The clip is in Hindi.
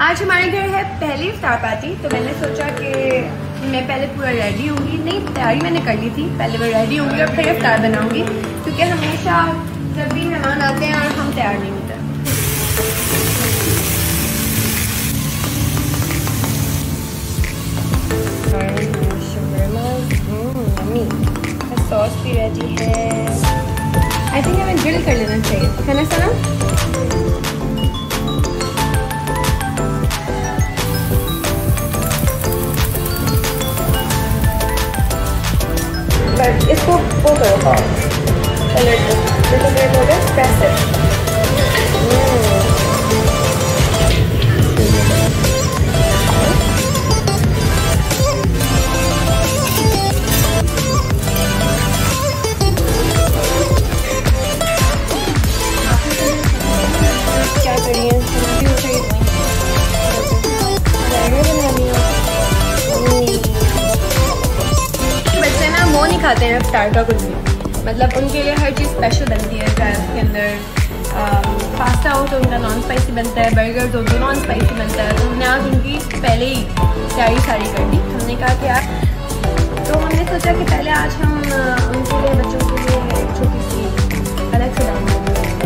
आज हमारे घर है पहली इफ्तार पार्टी, तो मैंने सोचा कि मैं पहले पूरा रेडी होंगी। नहीं, तैयारी मैंने कर ली थी, पहले मैं रेडी होंगी और फिर इफ्तार बनाऊंगी, क्योंकि हमेशा जब भी मेहमान आते हैं और हम तैयार नहीं होते। सॉस भी रेडी है। आई थिंक हमें ग्रिल कर लेना चाहिए, है ना सना? बट इसको वो करो, पलट दो, बिल्कुल ग्रिल हो गया, प्रेस है। खाते हैं इफ्तार का कुछ भी, मतलब उनके लिए हर चीज़ स्पेशल बनती है। चाहे उसके अंदर पास्ता हो तो उनका नॉन स्पाइसी बनता है, बर्गर हो तो नॉन स्पाइसी बनता है। तो हमने आज उनकी पहले ही तैयारी सारी कर दी। हमने कहा कि यार, तो हमने सोचा कि पहले आज हम उनके लिए, बच्चों के लिए एक छोटी सी अलग से डालेंगे।